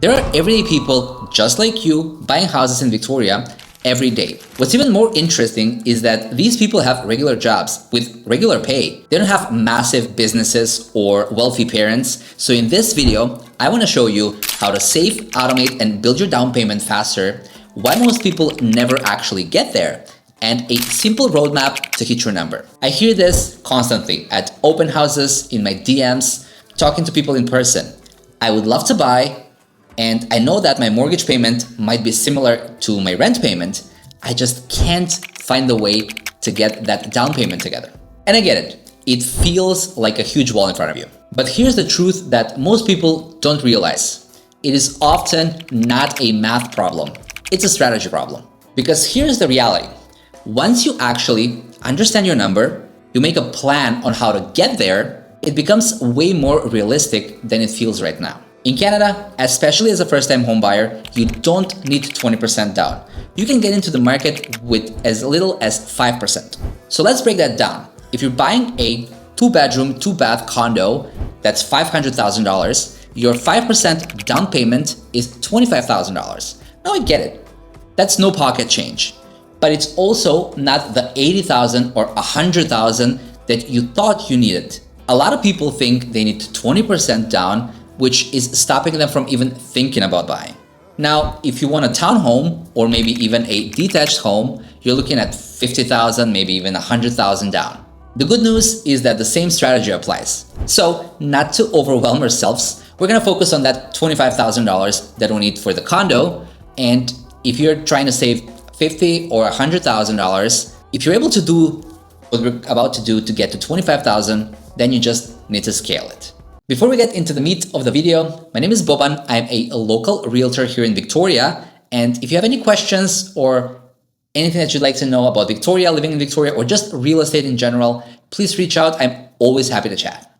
There are everyday people just like you buying houses in Victoria every day. What's even more interesting is that these people have regular jobs with regular pay. They don't have massive businesses or wealthy parents. So in this video, I want to show you how to save, automate, and build your down payment faster, why most people never actually get there, and a simple roadmap to hit your number. I hear this constantly at open houses, in my DMs, talking to people in person. I would love to buy, and I know that my mortgage payment might be similar to my rent payment. I just can't find a way to get that down payment together. And I get it. It feels like a huge wall in front of you. But here's the truth that most people don't realize. It is often not a math problem. It's a strategy problem. Because here's the reality. Once you actually understand your number, you make a plan on how to get there, it becomes way more realistic than it feels right now. In Canada, especially as a first-time home buyer, you don't need 20% down. You can get into the market with as little as 5%. So let's break that down. If you're buying a 2-bedroom, 2-bath condo, that's $500,000, your 5% down payment is $25,000. Now I get it. That's no pocket change. But it's also not the $80,000 or $100,000 that you thought you needed. A lot of people think they need 20% down, which is stopping them from even thinking about buying. Now, if you want a townhome or maybe even a detached home, you're looking at $50,000, maybe even $100,000 down. The good news is that the same strategy applies. So, not to overwhelm ourselves, we're gonna focus on that $25,000 that we need for the condo. And if you're trying to save $50,000 or $100,000, if you're able to do what we're about to do to get to $25,000, then you just need to scale it. Before we get into the meat of the video, my name is Boban. I'm a local realtor here in Victoria. And if you have any questions or anything that you'd like to know about Victoria, living in Victoria, or just real estate in general, please reach out. I'm always happy to chat.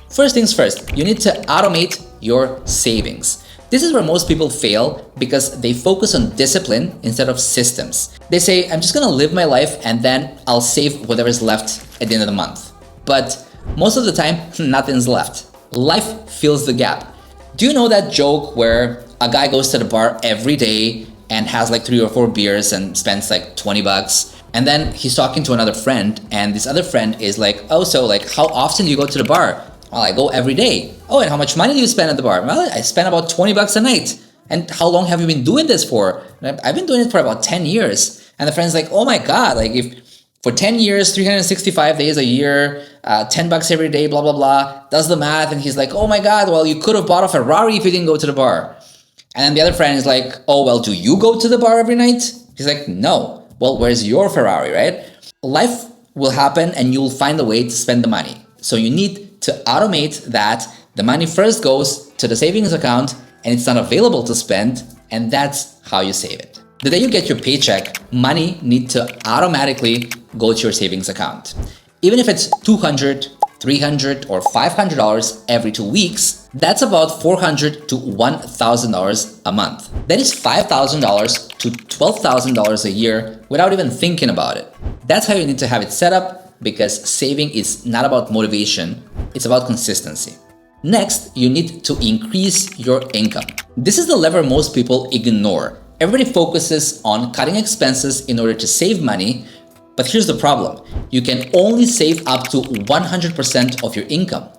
First things first, you need to automate your savings. This is where most people fail because they focus on discipline instead of systems. They say, I'm just gonna live my life and then I'll save whatever's left at the end of the month. But most of the time, nothing's left. Life fills the gap. Do you know that joke where a guy goes to the bar every day and has like 3 or 4 beers and spends like $20, and then he's talking to another friend, and this other friend is like, oh, so like how often do you go to the bar? Well, I go every day. Oh, and how much money do you spend at the bar? Well, I spend about $20 a night. And how long have you been doing this for? I've been doing it for about 10 years. And the friend's like, oh my God, like if for 10 years, 365 days a year, $10 every day, blah, blah, blah, does the math. And he's like, oh my God, well, you could have bought a Ferrari if you didn't go to the bar. And then the other friend is like, oh, well, do you go to the bar every night? He's like, no. Well, where's your Ferrari, right? Life will happen and you'll find a way to spend the money. So you need to automate that. The money first goes to the savings account and it's not available to spend. And that's how you save it. The day you get your paycheck, money needs to automatically go to your savings account. Even if it's $200, $300, or $500 every 2 weeks, that's about $400 to $1,000 a month. That is $5,000 to $12,000 a year without even thinking about it. That's how you need to have it set up, because saving is not about motivation, it's about consistency. Next, you need to increase your income. This is the lever most people ignore. Everybody focuses on cutting expenses in order to save money, but here's the problem. You can only save up to 100% of your income.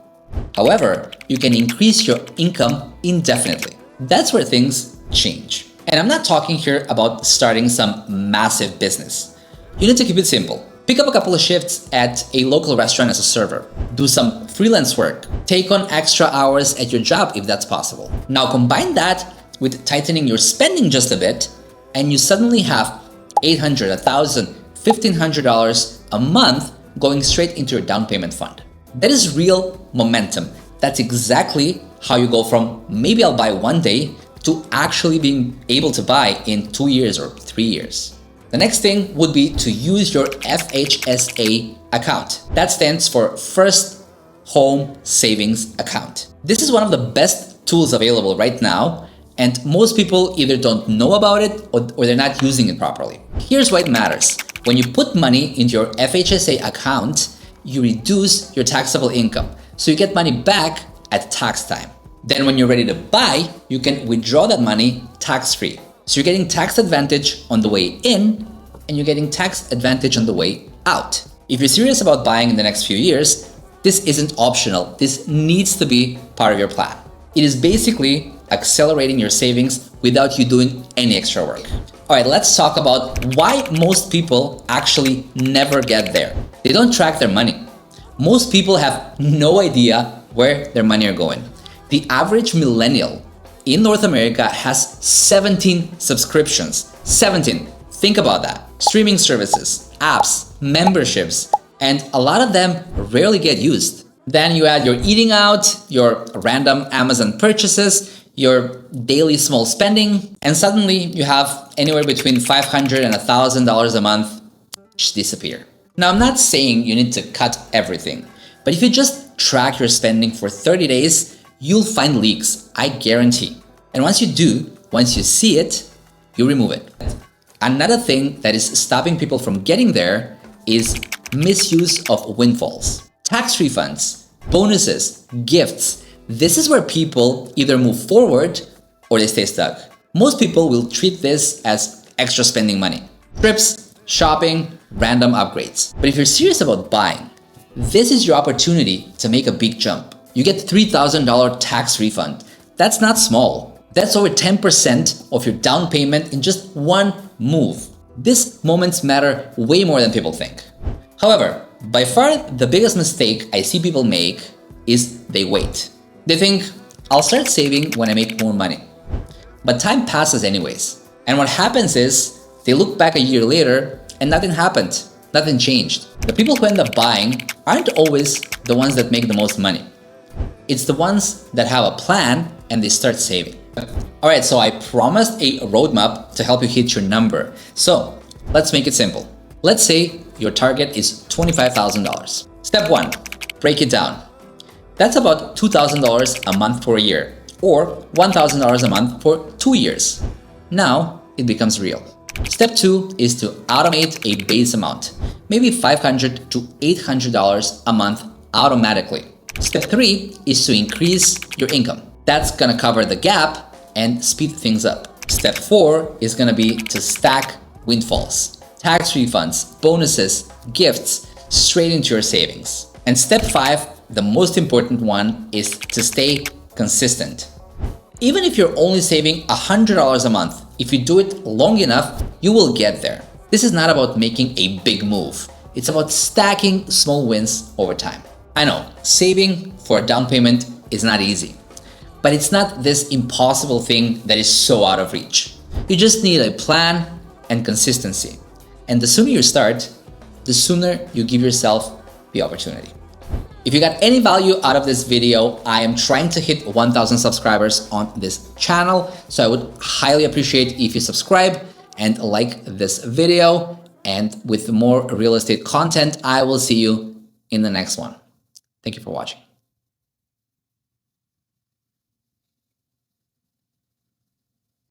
However, you can increase your income indefinitely. That's where things change. And I'm not talking here about starting some massive business. You need to keep it simple. Pick up a couple of shifts at a local restaurant as a server. Do some freelance work. Take on extra hours at your job if that's possible. Now combine that with tightening your spending just a bit, and you suddenly have $800, $1,000, $1,500 a month going straight into your down payment fund. That is real momentum. That's exactly how you go from maybe I'll buy one day to actually being able to buy in 2 years or 3 years. The next thing would be to use your FHSA account. That stands for First Home Savings Account. This is one of the best tools available right now, and most people either don't know about it or they're not using it properly. Here's why it matters. When you put money into your FHSA account, you reduce your taxable income. So you get money back at tax time. Then when you're ready to buy, you can withdraw that money tax-free. So you're getting tax advantage on the way in, and you're getting tax advantage on the way out. If you're serious about buying in the next few years, this isn't optional. This needs to be part of your plan. It is basically accelerating your savings without you doing any extra work. All right, let's talk about why most people actually never get there. They don't track their money. Most people have no idea where their money are going. The average millennial in North America has 17 subscriptions. 17. Think about that. Streaming services, apps, memberships, and a lot of them rarely get used. Then you add your eating out, your random Amazon purchases, your daily small spending, and suddenly you have anywhere between $500 and $1,000 a month just disappear. Now, I'm not saying you need to cut everything, but if you just track your spending for 30 days, you'll find leaks, I guarantee. And once you do, once you see it, you remove it. Another thing that is stopping people from getting there is misuse of windfalls. Tax refunds, bonuses, gifts. This is where people either move forward or they stay stuck. Most people will treat this as extra spending money. Trips, shopping, random upgrades. But if you're serious about buying, this is your opportunity to make a big jump. You get $3,000 tax refund. That's not small. That's over 10% of your down payment in just one move. These moments matter way more than people think. However, by far the biggest mistake I see people make is they wait. They think, I'll start saving when I make more money. But time passes anyways. And what happens is, they look back a year later and nothing happened. Nothing changed. The people who end up buying aren't always the ones that make the most money. It's the ones that have a plan and they start saving. Alright, so I promised a roadmap to help you hit your number. So let's make it simple. Let's say your target is $25,000. Step 1, break it down. That's about $2,000 a month for a year, or $1,000 a month for 2 years. Now it becomes real. Step 2 is to automate a base amount, maybe $500 to $800 a month automatically. Step 3 is to increase your income. That's gonna cover the gap and speed things up. Step 4 is gonna be to stack windfalls, tax refunds, bonuses, gifts straight into your savings. And step 5, the most important one, is to stay consistent. Even if you're only saving $100 a month, if you do it long enough, you will get there. This is not about making a big move. It's about stacking small wins over time. I know, saving for a down payment is not easy, but it's not this impossible thing that is so out of reach. You just need a plan and consistency. And the sooner you start, the sooner you give yourself the opportunity. If you got any value out of this video, I am trying to hit 1,000 subscribers on this channel. So I would highly appreciate if you subscribe and like this video. And with more real estate content, I will see you in the next one. Thank you for watching.